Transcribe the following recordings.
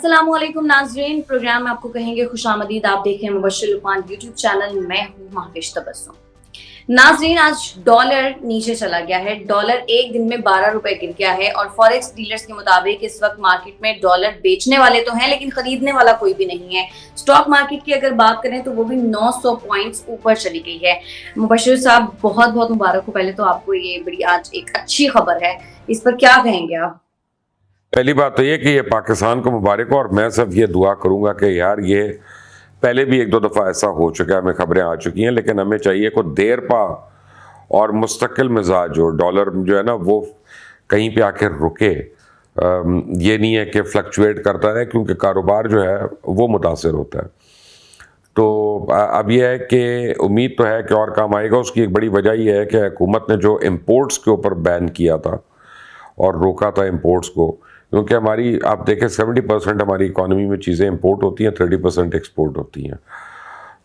अस्सलामुअलैकुम नाज़रीन, प्रोग्राम में आपको कहेंगे खुशामदीद। आप देख रहे हैं मुबश्शिर लुकमान यूट्यूब चैनल। मैं हूँ महविश तबस्सुम। नाज़रीन, आज डॉलर नीचे चला गया है। डॉलर एक दिन में 12 रुपए गिर गया है और फॉरेक्स डीलर्स के मुताबिक इस वक्त मार्केट में डॉलर बेचने वाले तो हैं लेकिन खरीदने वाला कोई भी नहीं है। स्टॉक मार्केट की अगर बात करें तो वो भी 900 पॉइंट्स ऊपर चली गई है। मुबश्शिर साहब, बहुत बहुत मुबारक हो पहले तो आपको, ये बड़ी आज एक अच्छी खबर है, इस पर क्या कहेंगे आप? पहली बात तो ये कि ये पाकिस्तान को मुबारक हो, और मैं सिर्फ ये दुआ करूंगा कि यार ये पहले भी एक दो दफ़ा ऐसा हो चुका है, हमें खबरें आ चुकी हैं, लेकिन हमें चाहिए को देर पा और मुस्तकिल मिजाज हो। डॉलर जो है ना वो कहीं पे आकर रुके, ये नहीं है कि फ्लक्चुएट करता रहे, क्योंकि कारोबार जो है वो मुतासर होता है। तो अब यह है कि उम्मीद तो है कि और काम आएगा। उसकी एक बड़ी वजह यह है कि हुकूमत ने जो इम्पोर्ट्स के ऊपर बैन किया था और रोका था इम्पोर्ट्स को, क्योंकि हमारी आप देखें 70% हमारी इकॉनमी में चीज़ें इंपोर्ट होती हैं, 30% एक्सपोर्ट होती हैं।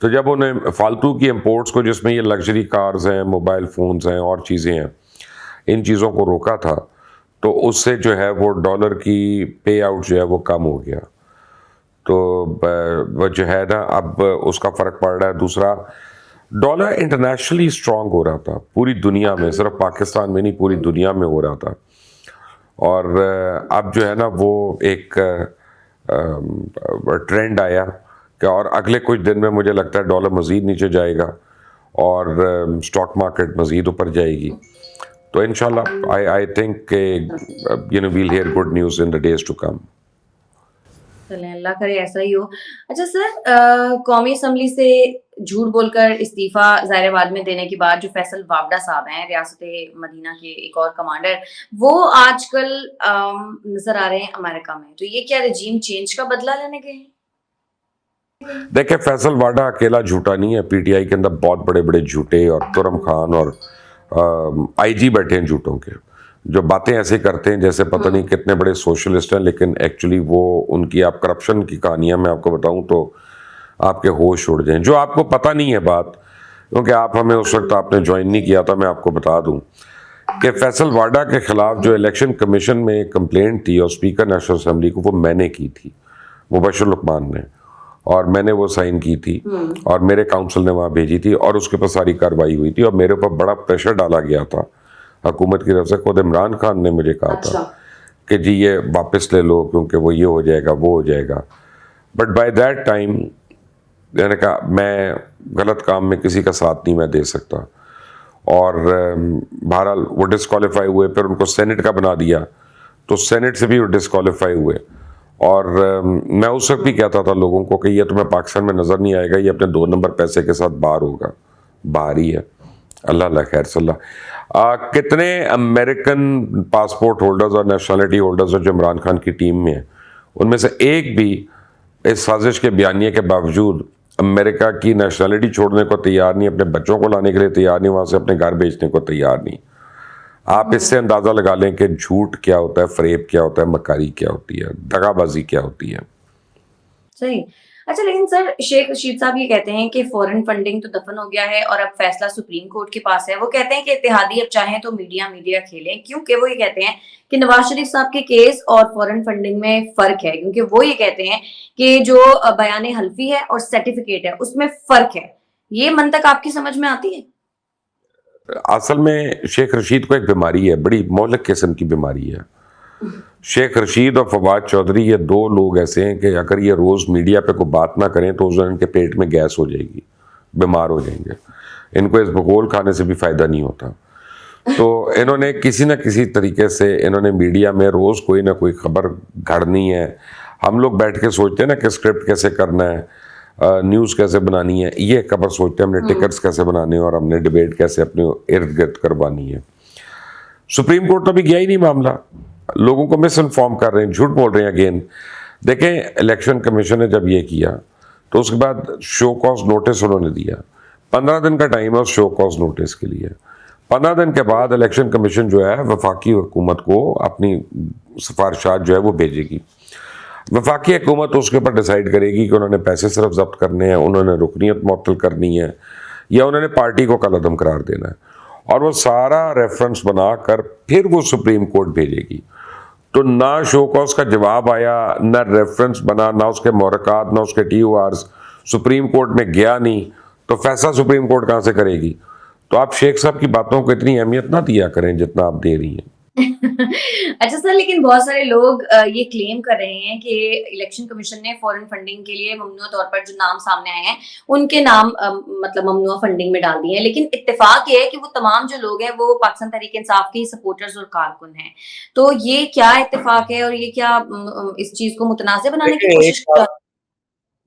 तो जब उन्हें फालतू की इंपोर्ट्स को, जिसमें ये लग्जरी कार्स हैं, मोबाइल फ़ोन्स हैं और चीज़ें हैं, इन चीज़ों को रोका था, तो उससे जो है वो डॉलर की पे आउट जो है वो कम हो गया। तो वो जो है ना अब उसका फ़र्क पड़ रहा है। दूसरा, डॉलर इंटरनेशनली स्ट्रॉन्ग हो रहा था पूरी दुनिया में, सिर्फ पाकिस्तान में नहीं पूरी दुनिया में हो रहा था। और अब जो है ना वो एक ट्रेंड आया कि और अगले कुछ दिन में मुझे लगता है डॉलर मज़ीद नीचे जाएगा और स्टॉक मार्केट मज़ीद ऊपर जाएगी। तो इंशाल्लाह I think we'll hear good news in the days to come. चलें, अल्लाह करे ऐसा ही हो। अच्छा सर, कौमी असम्बली से झूठ बोलकर इस्तीफा ज़ाहिराबाद में देने के बाद जो फैसल वावड़ा साहब हैं, रियासत मदीना के एक और कमांडर, वो आजकल नजर आ रहे हैं अमेरिका में। तो ये क्या रजीम चेंज का बदला लेने गए हैं? देखिए, फैसल वाडा अकेला झूठा नहीं है, पीटीआई के अंदर बहुत बड़े बड़े झूठे और तुरम खान और आईजी बैठे हैं झूठों के, जो बातें ऐसे करते हैं जैसे पता नहीं कितने बड़े सोशलिस्ट हैं, लेकिन एक्चुअली वो उनकी आप करप्शन की कहानियां मैं आपको बताऊं तो आपके होश उड़ जाएं। जो आपको पता नहीं है बात, क्योंकि आप हमें उस वक्त आपने ज्वाइन नहीं किया था, मैं आपको बता दूं कि फैसल वाडा के खिलाफ जो इलेक्शन कमीशन में एक कंप्लेंट थी और स्पीकर नेशनल असेंबली को, वो मैंने की थी, मुबश्शिर लुकमान ने, और मैंने वो साइन की थी और मेरे काउंसिल ने वहाँ भेजी थी और उसके ऊपर सारी कार्रवाई हुई थी और मेरे ऊपर बड़ा प्रेशर डाला गया था हुकूमत की तरफ से। खुद इमरान खान ने मुझे कहा था कि जी ये वापस ले लो क्योंकि वो ये हो जाएगा वो हो जाएगा। बट बाय दैट टाइम मैंने कहा मैं गलत काम में किसी का साथ नहीं मैं दे सकता, और बहरहाल वो डिस्क्वालीफाई हुए। फिर उनको सेनेट का बना दिया तो सेनेट से भी वो डिस्क्वालीफाई हुए। और मैं उस वक्त भी कहता था लोगों को कि ये तुम्हें पाकिस्तान में नज़र नहीं आएगा, ये अपने 2 नंबर पैसे के साथ बाहर होगा, बाहर ही है। अल्लाह खैर सल्ला। कितने अमेरिकन पासपोर्ट होल्डर्स और नेशनलिटी होल्डर्स जो इमरान खान की टीम में हैं, उनमें से एक भी इस साजिश के बयानिए के बावजूद अमेरिका की नेशनलिटी छोड़ने को तैयार नहीं, अपने बच्चों को लाने के लिए तैयार नहीं, वहाँ से अपने घर भेजने को तैयार नहीं। आप इससे अंदाज़ा लगा लें कि झूठ क्या होता है, फरेब क्या होता है, मकारी क्या होती है, दगाबाजी क्या होती है। सही। अच्छा, लेकिन सर शेख रशीद साहब ये कहते हैं कि फॉरेन फंडिंग तो दफन हो गया है और अब फैसला सुप्रीम कोर्ट के पास है। वो कहते हैं कि इत्तेहादी अब चाहें तो मीडिया खेलें, क्योंकि वो ये कहते हैं कि नवाज शरीफ साहब के केस और फॉरेन फंडिंग में फर्क है, क्योंकि वो ये कहते हैं कि जो बयान हल्फी है और सर्टिफिकेट है उसमें फर्क है। ये मंतक आपकी समझ में आती है? असल में शेख रशीद को एक बीमारी है, बड़ी मोहलक किस्म की बीमारी है। शेख रशीद और फवाद चौधरी ये 2 लोग ऐसे हैं कि अगर ये रोज़ मीडिया पे कोई बात ना करें तो उस दिन इनके पेट में गैस हो जाएगी, बीमार हो जाएंगे। इनको इस बगोल खाने से भी फ़ायदा नहीं होता। तो इन्होंने किसी न किसी तरीके से इन्होंने मीडिया में रोज़ कोई ना कोई खबर घड़नी है। हम लोग बैठ के सोचते हैं ना कि स्क्रिप्ट कैसे करना है, न्यूज़ कैसे बनानी है, ये खबर सोचते हैं हमने टिकट्स कैसे बनाने हैं और हमने डिबेट कैसे अपने इर्द गिर्द करवानी है। सुप्रीम कोर्ट तो अभी गया ही नहीं मामला, लोगों को मिस इन्फॉर्म कर रहे हैं, झूठ बोल रहे हैं अगेन। देखें, इलेक्शन कमीशन ने जब ये किया तो उसके बाद शो कॉज नोटिस उन्होंने दिया, 15 दिन का टाइम है उस शो कॉज नोटिस के लिए। 15 दिन के बाद इलेक्शन कमीशन जो है वफाकी हुकूमत को अपनी सिफारिशात जो है वो भेजेगी। वफाकी हुकूमत उसके ऊपर डिसाइड करेगी कि उन्होंने पैसे सिर्फ जब्त करने हैं, उन्होंने रुकनीत मुअत्तल करनी है, या उन्होंने पार्टी को कलअदम करार देना है, और वो सारा रेफरेंस बनाकर फिर वो सुप्रीम कोर्ट भेजेगी। तो ना शो कॉज का जवाब आया, ना रेफरेंस बना, ना उसके मोरकात, ना उसके TORs, सुप्रीम कोर्ट में गया नहीं, तो फैसला सुप्रीम कोर्ट कहां से करेगी? तो आप शेख साहब की बातों को इतनी अहमियत ना दिया करें जितना आप दे रही हैं। अच्छा सर, लेकिन बहुत सारे लोग ये क्लेम कर रहे हैं कि इलेक्शन कमीशन ने फॉरेन फंडिंग के लिए ममनुआ तौर पर जो नाम सामने आए हैं उनके नाम मतलब ममनुआ फंडिंग में डाल दिए हैं, लेकिन इत्तेफाक ये है कि वो तमाम जो लोग हैं वो पाकिस्तान तहरीक इंसाफ के सपोर्टर्स और कारकुन हैं। तो ये क्या इत्तेफाक है और ये क्या इस चीज को मुतनाज़िर बनाने की देखिए, कोशिश कर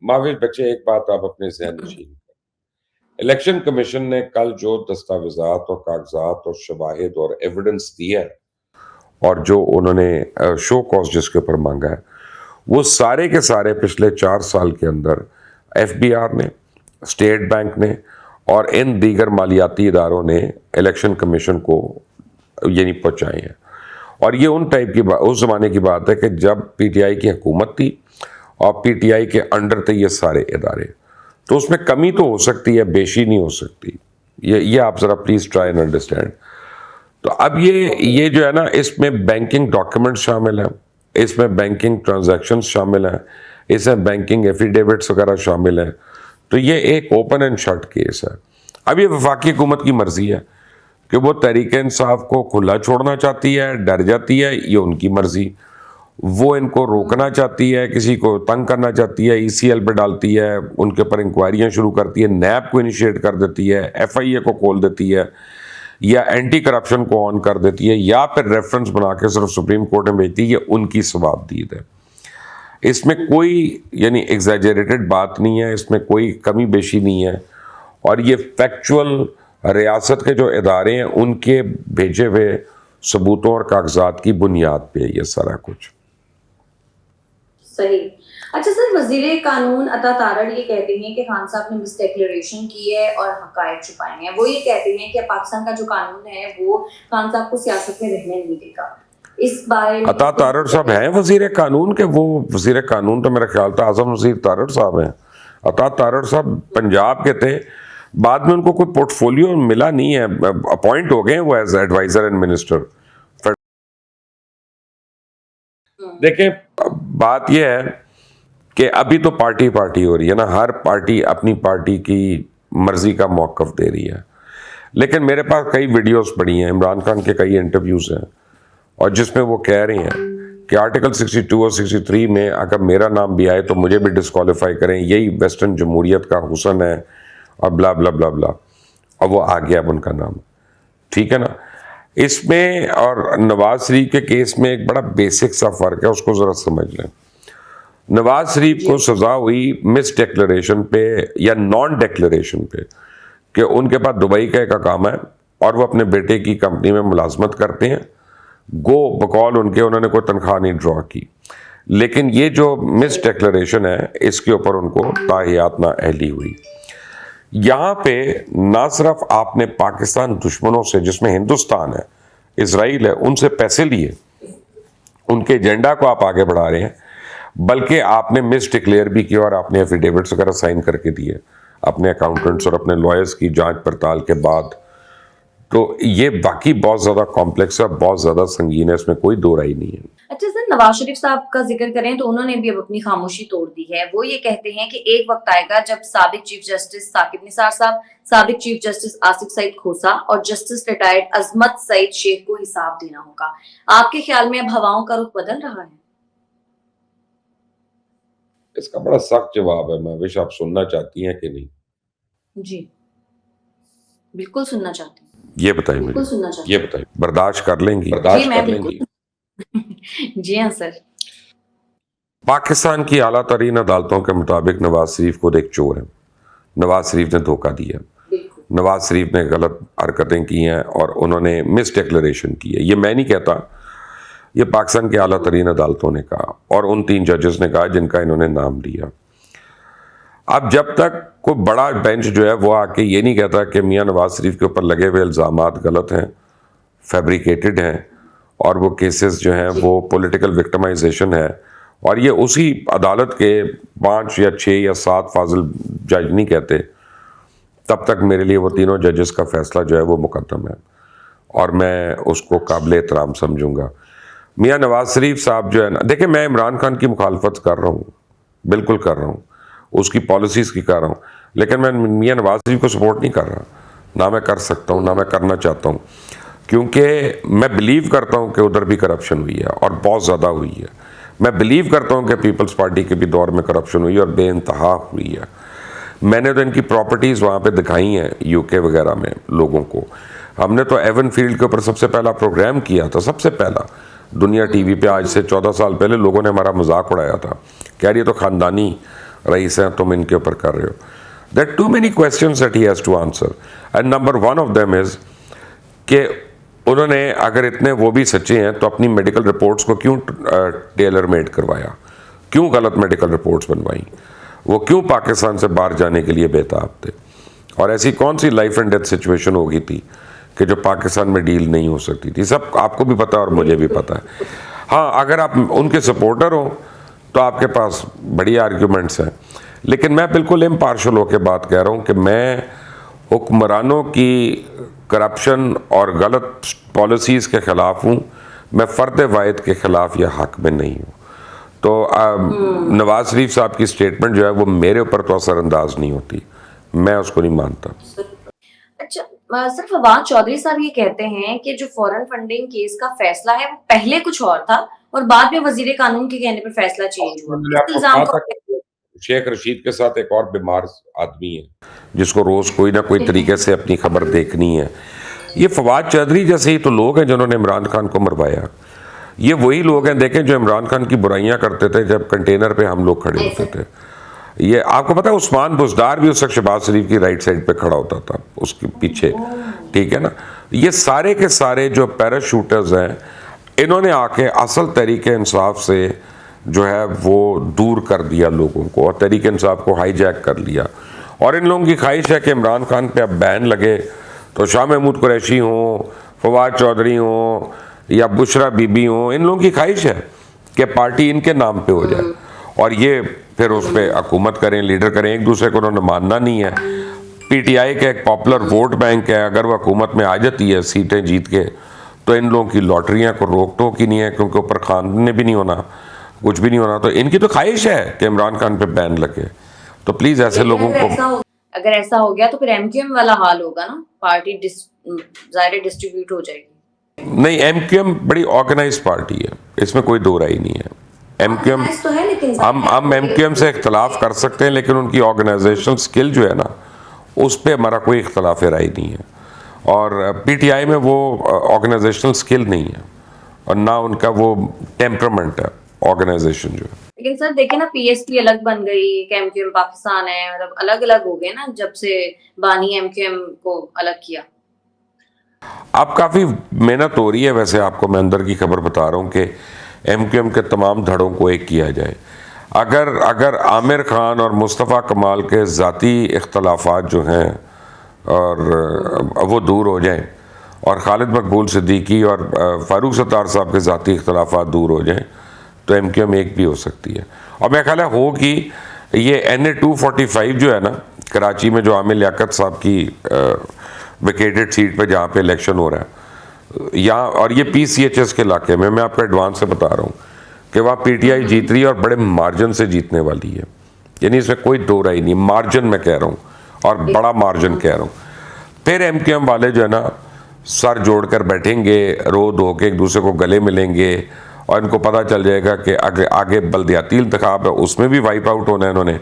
माविज बच्चे, एक बात आप अपने जहन नशीन करें। इलेक्शन कमीशन ने कल जो दस्तावेजात और कागजात और शवाहिद और एविडेंस दिया है और जो उन्होंने शो कॉज जिसके ऊपर मांगा है, वो सारे के सारे पिछले 4 साल के अंदर FBR ने, स्टेट बैंक ने और इन दीगर मालियाती इदारों ने इलेक्शन कमीशन को यानी पहुंचाए हैं। और ये उन टाइप की बात, उस ज़माने की बात है कि जब PTI की हुकूमत थी और PTI के अंडर थे ये सारे इदारे, तो उसमें कमी तो हो सकती है, बेशी नहीं हो सकती। ये आप ज़रा प्लीज़ ट्राई एंड अंडरस्टैंड। तो अब ये जो है ना, इसमें बैंकिंग डॉक्यूमेंट्स शामिल हैं, इसमें बैंकिंग ट्रांजैक्शंस शामिल हैं, इसमें बैंकिंग एफिडेविट्स वगैरह शामिल हैं। तो ये एक ओपन एंड शट केस है। अब ये वफाकी हुकूमत की मर्जी है कि वो तहरीक इंसाफ को खुला छोड़ना चाहती है, डर जाती है, ये उनकी मर्जी। वो इनको रोकना चाहती है, किसी को तंग करना चाहती है, ECL पे डालती है, उनके ऊपर इंक्वायरियां शुरू करती है, NAB को इनिशिएट कर देती है, FIA को खोल देती है, या एंटी करप्शन को ऑन कर देती है, या फिर रेफरेंस बना के सिर्फ सुप्रीम कोर्ट में भेजती है। ये उनकी सवाबदीद है, इसमें कोई यानी एग्जैजरेटेड बात नहीं है, इसमें कोई कमी बेशी नहीं है। और ये फैक्चुअल रियासत के जो इदारे हैं उनके भेजे हुए सबूतों और कागजात की बुनियाद पे है ये सारा कुछ। सही। अच्छा सर, वजीर कानून अता तारड़ ये कहते हैं कि खान साहब ने मिस डिक्लेरेशन की है और हकायक छुपाए हैं। वो ये कहते हैं कि पाकिस्तान का जो कानून है वो खान साहब को सियासत में रहने नहीं देगा। इस बारे में अता तारड़ साहब हैं वजीर कानून के? वो वजीर कानून तो मेरा ख्याल था आजम वजीर तारड़ साहब हैं। अता तारड़ साहब पंजाब के थे, बाद में उनको कोई पोर्टफोलियो मिला नहीं है, अपॉइंट हो गए वो एज एडवाइजर एंड मिनिस्टर। देखें, बात यह है कि अभी तो पार्टी हो रही है ना, हर पार्टी अपनी पार्टी की मर्जी का मौकफ दे रही है। लेकिन मेरे पास कई वीडियोस पड़ी हैं, इमरान खान के कई इंटरव्यूज हैं, और जिसमें वो कह रही हैं कि आर्टिकल 62 और 63 में अगर मेरा नाम भी आए तो मुझे भी डिस्क्वालीफाई करें, यही वेस्टर्न जमहूरियत का हुसन है, और ब्ला ब्ला ब्ला ब्ला। अब वो आ गया अब उनका नाम, ठीक है ना। इसमें और नवाज शरीफ के केस में एक बड़ा बेसिक सा फर्क है, उसको जरा समझ लें। नवाज शरीफ को सजा हुई मिस डिक्लेरेशन पे या नॉन डिक्लेरेशन पे कि उनके पास दुबई का एक अकामा है और वो अपने बेटे की कंपनी में मुलाजमत करते हैं, गो बकौल उनके, उन्होंने कोई तनख्वाह नहीं ड्रॉ की। लेकिन ये जो मिस डिक्लेरेशन है इसके ऊपर उनको ताहियात ना अहली हुई। यहाँ पे ना सिर्फ आपने पाकिस्तान दुश्मनों से, जिसमें हिंदुस्तान है, इसराइल है, उनसे पैसे लिए, उनके एजेंडा को आप आगे बढ़ा रहे हैं, बल्कि आपने मिस डिक्लेयर भी किया और आपने एफिडेविट्स वगैरह साइन करके दिए अपने अकाउंटेंट्स और अपने लॉयर्स की जांच पड़ताल के बाद। तो ये बाकी बहुत ज़्यादा कॉम्प्लेक्स है, बहुत ज़्यादा संगीन है, इसमें कोई दो राय नहीं है। अच्छा सर, नवाज शरीफ साहब का जिक्र करें तो उन्होंने भी अब अपनी खामोशी तोड़ दी है। वो ये कहते हैं कि एक वक्त आएगा जब साबिक चीफ जस्टिस साकिब निसार साहब, साबिक चीफ जस्टिस आसिफ सईद खोसा और जस्टिस रिटायर्ड अजमत सईद शेख को हिसाब देना होगा। आपके ख्याल में अब हवाओं का रुख बदल रहा है? इसका बड़ा सख्त जवाब है, महविश, आप सुनना चाहती हैं कि नहीं? जी बिल्कुल सुनना चाहती हूँ। ये बताइए मुझे, सुनना चाहती ये बताइए, बर्दाश्त कर लेंगी? जी मैं बिल्कुल जी हाँ सर। पाकिस्तान की आला तरीन अदालतों के मुताबिक नवाज शरीफ खुद एक चोर है। नवाज शरीफ ने धोखा दिया, नवाज शरीफ ने गलत हरकतें की हैं और उन्होंने मिस डिक्लेरेशन की है। ये मैं नहीं कहता, ये पाकिस्तान की आला तरीन अदालतों ने कहा और उन 3 जजेस ने कहा जिनका इन्होंने नाम लिया। अब जब तक कोई बड़ा बेंच जो है वो आके ये नहीं कहता कि मियां नवाज शरीफ के ऊपर लगे हुए इल्ज़ामात गलत हैं, फैब्रिकेटेड हैं, और वो केसेस जो हैं वो पॉलिटिकल विक्टिमाइजेशन है, और ये उसी अदालत के 5 या 6 या 7 फाजिल जज नहीं कहते, तब तक मेरे लिए वो तीनों जजेस का फैसला जो है वो मुकद्दम है और मैं उसको काबिल एहतराम समझूंगा। मियाँ नवाज शरीफ साहब जो है ना, देखिए मैं इमरान खान की मुखालफत कर रहा हूँ, बिल्कुल कर रहा हूँ, उसकी पॉलिसीज़ की कर रहा हूँ, लेकिन मैं मियाँ नवाज शरीफ को सपोर्ट नहीं कर रहा, ना मैं कर सकता हूँ, ना मैं करना चाहता हूँ, क्योंकि मैं बिलीव करता हूँ कि उधर भी करप्शन हुई है और बहुत ज़्यादा हुई है। मैं बिलीव करता हूँ कि पीपल्स पार्टी के भी दौर में करप्शन हुई है और बेइंतहा हुई है। मैंने तो इनकी प्रॉपर्टीज़ वहाँ पे दिखाई हैं यूके वगैरह में लोगों को। हमने तो एवन फील्ड के ऊपर सबसे पहला प्रोग्राम किया था, सबसे पहला दुनिया टीवी पे। आज से 14 साल पहले लोगों ने हमारा मजाक उड़ाया था, कह रही है तो ख़ानदानी रईस हैं, तुम इनके ऊपर कर रहे हो। There too many questions that he has to answer, and number one of them is कि उन्होंने अगर इतने वो भी सच्चे हैं तो अपनी मेडिकल रिपोर्ट्स को क्यों टेलर मेड करवाया, क्यों गलत मेडिकल रिपोर्ट्स बनवाई, वो क्यों पाकिस्तान से बाहर जाने के लिए बेताब थे, और ऐसी कौन सी लाइफ एंड डेथ सिचुएशन हो गई थी कि जो पाकिस्तान में डील नहीं हो सकती थी। सब आपको भी पता है और मुझे भी पता है। हाँ, अगर आप उनके सपोर्टर हो तो आपके पास बड़ी आर्ग्यूमेंट्स हैं, लेकिन मैं बिल्कुल इम्पार्शल होकर बात कह रहा हूँ कि मैं हुक्मरानों की करप्शन और गलत पॉलिसीज़ के ख़िलाफ़ हूँ, मैं फ़र्द वाहिद के ख़िलाफ़ या हक़ में नहीं हूँ। तो नवाज शरीफ साहब की स्टेटमेंट जो है वो मेरे ऊपर तो असरअंदाज नहीं होती, मैं उसको नहीं मानता। अच्छा, सर फवाद चौधरी साहब ये कहते हैं कि जो फॉरेन फंडिंग केस का फैसला है वो पहले कुछ और था और बाद में वजीर कानून के कहने पर फैसला चेंज हुआ। मैंने इस आपको इल्जाम कहा को था कि शेख रशीद के साथ एक और बीमार आदमी है जिसको रोज कोई ना कोई तरीके से अपनी खबर देखनी है। ये फवाद चौधरी जैसे ही तो लोग हैं जिन्होंने इमरान खान को मरवाया। ये वही लोग हैं, देखें, जो इमरान खान की बुराइयां करते थे जब कंटेनर पे हम लोग खड़े होते थे। ये आपको पता है उस्मान बुजदार भी उस वक्त शहबाज शरीफ की राइट साइड पे खड़ा होता था, उसके पीछे, ठीक है ना। ये सारे के सारे जो पैराशूटर्स हैं, इन्होंने आके असल तरीके इंसाफ से जो है वो दूर कर दिया लोगों को और तरीके इंसाफ को हाईजैक कर लिया। और इन लोगों की ख्वाहिश है कि इमरान खान पे अब बैन लगे तो शाह महमूद कुरैशी हों, फवाद चौधरी हों या बुशरा बीबी हों, इन लोगों की ख्वाहिश है कि पार्टी इनके नाम पे हो जाए और ये फिर उस पर हुकूमत करें, लीडर करें। एक दूसरे को उन्होंने मानना नहीं है। पीटीआई का एक पॉपुलर वोट बैंक है, अगर वह हुकूमत में आ जाती है सीटें जीत के तो इन लोगों की लॉटरियां को रोक टोक ही नहीं है, क्योंकि ऊपर खान ने भी नहीं होना, कुछ भी नहीं होना। तो इनकी तो ख्वाहिश है कि इमरान खान पे बैन लगे। तो प्लीज ऐसे लोगों को, अगर ऐसा हो गया तो फिर एमक्यूएम वाला हाल होगा ना, पार्टी ज़ाहिर डिस्ट्रीब्यूट हो जाएगी। नहीं, एमक्यूएम बड़ी ऑर्गेनाइज पार्टी है, इसमें कोई दो राय नहीं है। एमक्यूएम तो है, लेकिन हम एमक्यूएम से इख्तलाफ कर सकते हैं, लेकिन उनकी ऑर्गेनाइजेशनल स्किल जो है ना, उस पर हमारा कोई इख्तलाफ राय नहीं है। और पीटीआई में वो ऑर्गेनाइजेशनल स्किल नहीं है और ना उनका वो टेम्परामेंट है ऑर्गेनाइजेशन जो है। लेकिन सर देखे ना, पीएसपी अलग बन गई, एमक्यूएम पाकिस्तान है, मतलब अलग अलग हो गए ना जब से बानी एमक्यूएम को अलग किया। अब काफ़ी मेहनत हो रही है, वैसे आपको मैं अंदर की खबर बता रहा हूँ कि एमक्यूएम के तमाम धड़ों को एक किया जाए। अगर आमिर खान और मुस्तफ़ा कमाल के ज़ाती इख्तलाफात जो हैं और वो दूर हो जाएं और खालिद मकबूल सिद्दीकी और फ़ारूक सत्तार साहब के ज़ाती इख्तलाफात दूर हो जाएं तो एमक्यूएम एक भी हो सकती है। और मेरा ख्याल है हो कि ये NA-245 जो है ना कराची में, जो आमिर लियाकत साहब की वेकेटेड सीट पे जहाँ पे इलेक्शन हो रहा है यहाँ, और ये PCHS के इलाके में, मैं आपको एडवांस से बता रहा हूँ कि वहाँ पीटीआई जीत रही है और बड़े मार्जिन से जीतने वाली है। यानी इसमें कोई दो राय नहीं, मार्जिन मैं कह रहा हूँ और बड़ा मार्जिन कह रहा हूँ। फिर एमक्यूएम वाले जो है ना सर जोड़कर बैठेंगे, रो धो के एक दूसरे को गले मिलेंगे और इनको पता चल जाएगा कि आगे बल्दियाती इंतखाब है, उसमें भी वाइप आउट होना है इन्होंने,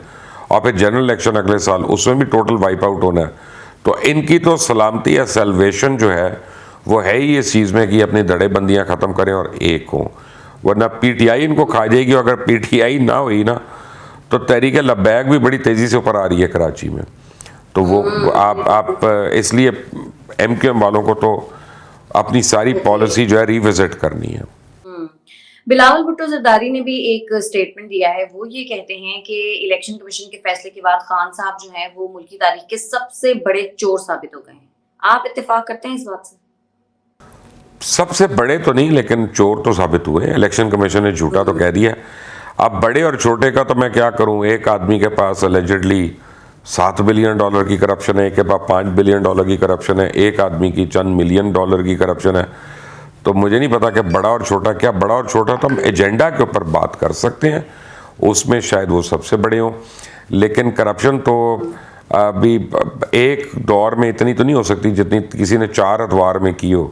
और फिर जनरल इलेक्शन अगले साल, उसमें भी टोटल वाइप आउट होना है। तो इनकी तो सलामती या सेल्वेशन जो है वो है ही इस चीज़ में कि अपनी धड़ेबंदियाँ ख़त्म करें और एक हों, वरना पीटीआई इनको खा जाएगी। और अगर पीटीआई ना हुई ना तो तहरीक लब्बैक भी बड़ी तेज़ी से ऊपर आ रही है कराची में। तो वो आप इसलिए एमक्यूएम वालों को तो अपनी सारी पॉलिसी जो है रिविजिट करनी है। बिलावल भुट्टो जरदारी ने भी एक स्टेटमेंट दिया है। वो ये कहते हैं कि इलेक्शन कमीशन के फैसले के बाद खान साहब जो हैं वो मुल्की तारीख के सबसे बड़े चोर साबित हो गए हैं। आप इत्तेफाक करते हैं इस बात से? सबसे बड़े तो नहीं, लेकिन चोर तो साबित हुए। इलेक्शन कमीशन ने झूठा तो कह दिया। अब बड़े और छोटे का तो मैं क्या करूं। एक आदमी के पास अलेजिडली $7 बिलियन की करप्शन है, एक के पास $5 बिलियन की करप्शन है, एक आदमी की चंद $1 मिलियन की करप्शन है। तो मुझे नहीं पता कि बड़ा और छोटा, क्या बड़ा और छोटा तो हम एजेंडा के ऊपर बात कर सकते हैं, उसमें शायद वो सबसे बड़े हों, लेकिन करप्शन तो अभी एक दौर में इतनी तो नहीं हो सकती जितनी किसी ने 4 अदवार में की हो।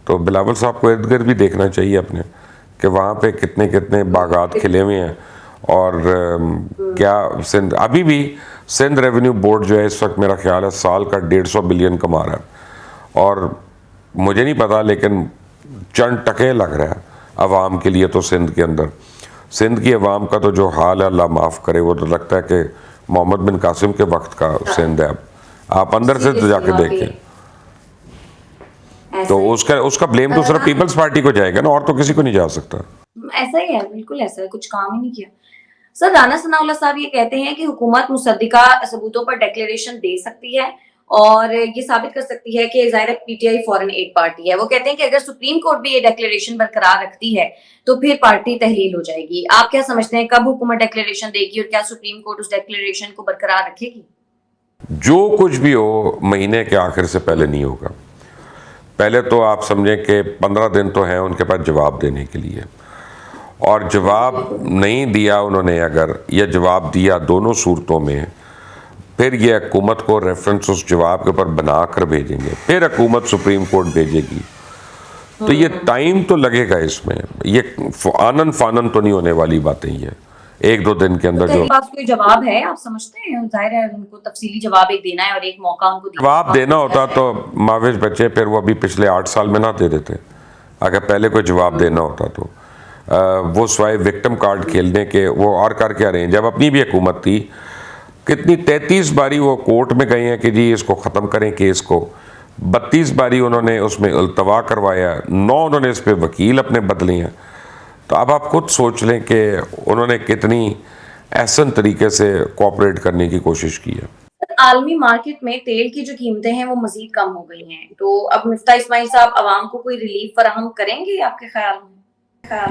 तो बिलावल साहब को इर्द गिर्द भी देखना चाहिए अपने कि वहाँ पे कितने कितने बागात खिले हुए हैं। और क्या सिंध अभी भी सिंध रेवेन्यू बोर्ड जो है इस वक्त मेरा ख्याल है साल का 150 बिलियन कमा रहा है, और मुझे नहीं पता लेकिन चंद टके लग रहा है अवाम के लिए। तो सिंध के अंदर सिंध की अवाम का तो जो हाल है अल्लाह माफ़ करे, वो तो लगता है कि मोहम्मद बिन कासिम के वक्त का सिंध है। अब आप अंदर से तो जाके देखें तो उसका ब्लेम तो सिर्फ पीपल्स पार्टी को जाएगा ना, और तो किसी को नहीं जा सकता। ऐसा ही है, बिल्कुल ऐसा है, कुछ काम ही नहीं किया। सर राना सनाउल्लाह साहब ये कहते हैं कि हुकूमत मुसद्दिका सबूतों पर डिक्लेरेशन दे सकती है और ये साबित कर सकती है कि ज़ाहिर है पीटीआई फॉरेन एड पार्टी है। वो कहते हैं कि अगर सुप्रीम कोर्ट भी ये डिक्लेरेशन बरकरार रखती है तो फिर पार्टी तहलील हो जाएगी। आप क्या समझते हैं, कब हुकूमत डिक्लेरेशन देगी और क्या सुप्रीम कोर्ट उस डिक्लेरेशन को बरकरार रखेगी? जो कुछ भी हो महीने के आखिर से पहले नहीं होगा। पहले तो आप समझें कि 15 दिन तो हैं उनके पास जवाब देने के लिए, और जवाब नहीं दिया उन्होंने अगर, या जवाब दिया दोनों सूरतों में, फिर ये हुकूमत को रेफरेंस उस जवाब के ऊपर बना कर भेजेंगे, फिर हुकूमत सुप्रीम कोर्ट भेजेगी। तो ये टाइम तो लगेगा इसमें, ये आनन फानन तो नहीं होने वाली बातें, ये 1-2 दिन के अंदर। जो पास कोई जवाब है आप समझते हैं? जाहिर है उनको तफसीली जवाब एक देना है और एक मौका उनको जवाब देना होता तो माविज बच्चे फिर वो अभी पिछले 8 साल में ना दे देते। अगर पहले कोई जवाब देना होता तो वो स्वाय विक्टिम कार्ड खेलने के वो और कर क्या रहे हैं। जब अपनी भी हुकूमत थी कितनी 33 बारी वो कोर्ट में गए हैं कि जी इसको ख़त्म करें केस को, 32 बारी उन्होंने उसमें अल्तवा करवाया, 9 उन्होंने इस पर वकील अपने बदले हैं। तो अब आप खुद सोच लें कि उन्होंने कितनी एहसन तरीके से कोऑपरेट करने की कोशिश की है। आलमी मार्केट में तेल की जो कीमतें हैं वो मजीद कम हो गई हैं, तो अब मिफ्ताह इस्माइल साहब आवाम को कोई रिलीफ फराहम करेंगे आपके ख्याल में?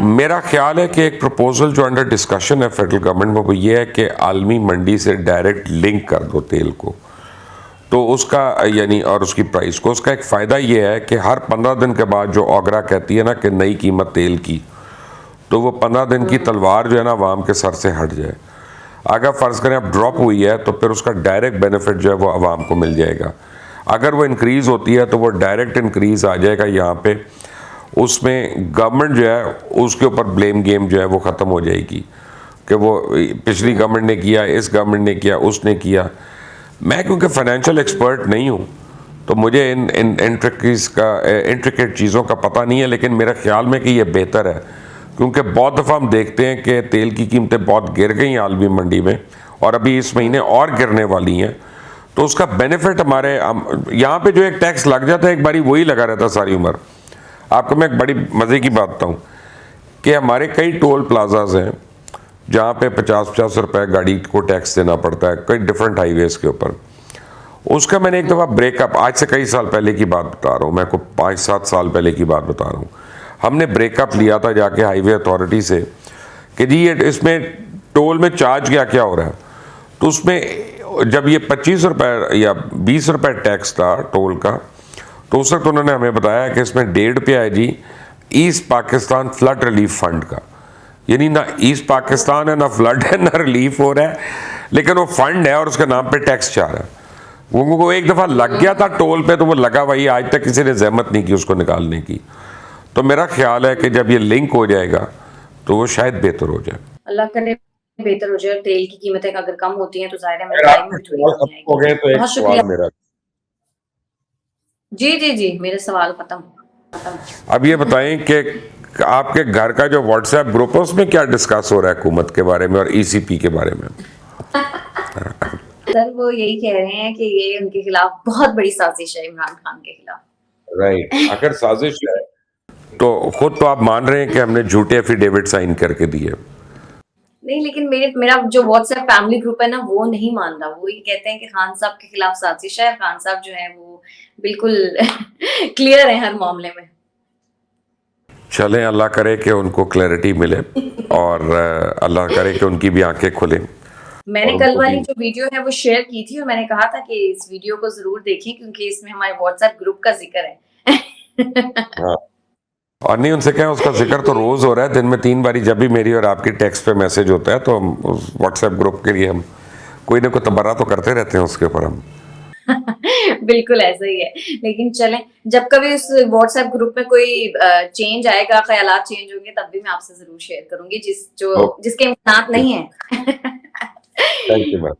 मेरा ख्याल है कि एक प्रपोजल जो अंडर डिस्कशन है फेडरल गवर्नमेंट में वो ये है कि आलमी मंडी से डायरेक्ट लिंक कर दो तेल को, तो उसका यानी और उसकी प्राइस को, उसका एक फ़ायदा ये है कि हर 15 दिन के बाद जो ओगरा कहती है ना कि नई कीमत तेल की, तो वो 15 दिन की तलवार जो है ना आवाम के सर से हट जाए। अगर फ़र्ज़ करें अब ड्रॉप हुई है तो फिर उसका डायरेक्ट बेनिफिट जो है वो आवाम को मिल जाएगा। अगर वो इंक्रीज़ होती है तो वो डायरेक्ट इंक्रीज़ आ जाएगा यहाँ पे, उसमें गवर्नमेंट जो है उसके ऊपर ब्लेम गेम जो है वो ख़त्म हो जाएगी कि वो पिछली गवर्नमेंट ने किया, इस गवर्नमेंट ने किया, उसने किया। मैं क्योंकि फाइनेंशियल एक्सपर्ट नहीं हूँ तो मुझे इन इंट्रिकेट चीज़ों का पता नहीं है, लेकिन मेरा ख्याल में कि ये बेहतर है, क्योंकि बहुत दफ़ा हम देखते हैं कि तेल की कीमतें बहुत गिर गई हैं आलमी मंडी में और अभी इस महीने और गिरने वाली हैं। तो उसका बेनिफिट हमारे यहाँ पे जो एक टैक्स लग जाता है एक बारी वही लगा रहता सारी उम्र। आपको मैं एक बड़ी मज़े की बात बताऊँ कि हमारे कई टोल प्लाजाज हैं जहाँ पे 50-50 रुपए गाड़ी को टैक्स देना पड़ता है कई डिफरेंट हाईवेज़ के ऊपर। उसका मैंने एक दफ़ा ब्रेकअप, आज से कई साल पहले की बात बता रहा हूँ, मैं को 5-7 साल पहले की बात बता रहा हूँ, हमने ब्रेकअप लिया था जाके हाईवे अथॉरिटी से कि जी ये इसमें टोल में चार्ज क्या क्या हो रहा है। तो उसमें जब ये 25 रुपये या 20 रुपये टैक्स था टोल का, तो उस वक्त उन्होंने हमें बताया कि इसमें 1.5 रुपया है जी east Pakistan flood relief fund का, यानी ना ईस्ट पाकिस्तान है, ना फ्लड है, ना रिलीफ हो रहा है, लेकिन वो फंड है और उसके नाम पे टैक्स चाह रहा है। वो एक दफ़ा लग गया था टोल पे तो वो लगा वही, आज तक किसी ने जहमत नहीं की उसको निकालने की। तो मेरा ख्याल है कि जब ये लिंक हो जाएगा तो वो शायद बेहतर हो जाए। अल्लाह करे बेहतर हो जाए। तेल की कीमतें अगर कम होती हैं तो जाहिर है महंगाई में भी थोड़ी कमी आएगी। बहुत शुक्रिया। जी जी जी, मेरे सवाल खत्म। अब ये बताएं कि आपके घर का जो व्हाट्सएप ग्रुप है उसमें क्या डिस्कस हो रहा है हुकूमत के बारे में और ईसीपी के बारे में? सर वो यही कह रहे हैं कि ये उनके खिलाफ बहुत बड़ी साजिश है, इमरान खान के खिलाफ। राइट, अगर साजिश है तो खुद तो आप मान रहे हैं कि हमने झूठे एफिडेविट साइन करके दिए। नहीं, लेकिन मेरा जो व्हाट्सएप फैमिली ग्रुप है ना वो नहीं मान रहा। वो ये कहते हैं कि खान साहब के खिलाफ साजिश है। खान साहब जो है वो बिल्कुल क्लियर है हर मामले में। चलें, अल्लाह करे कि उनको क्लैरिटी मिले और अल्लाह करे कि उनकी भी आंखें खुलें। मैंने कल वाली जो वीडियो है वो शेयर की थी और मैंने कहा था कि इस वीडियो को जरूर देखें क्योंकि इसमें हमारे व्हाट्सएप ग्रुप का जिक्र है। हाँ, और नहीं उनसे कहें, उसका जिक्र तो रोज हो रहा है, दिन में 3 बारी जब भी मेरी और आपकी टेक्स्ट पे मैसेज होता है तो हम व्हाट्सएप ग्रुप के लिए हम कोई ना कोई तबर्रा तो करते रहते हैं उसके ऊपर हम। बिल्कुल ऐसा ही है। लेकिन चलें, जब कभी उस व्हाट्सएप ग्रुप में कोई चेंज आएगा, ख्यालात चेंज होंगे, तब भी मैं आपसे जरूर शेयर करूंगी, जिसके इम्कानात नहीं है। Thank you ma'am.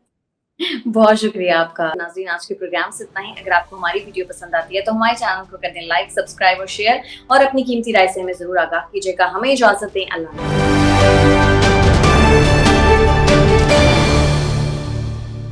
बहुत शुक्रिया आपका। नाज़रीन, आज के प्रोग्राम से इतना ही। अगर आपको हमारी वीडियो पसंद आती है तो हमारे चैनल को कर दें लाइक, सब्सक्राइब और शेयर, और अपनी कीमती राय से हमें जरूर आगाह कीजिएगा। हमें इजाजत दें। अल्लाह हाफ़िज़।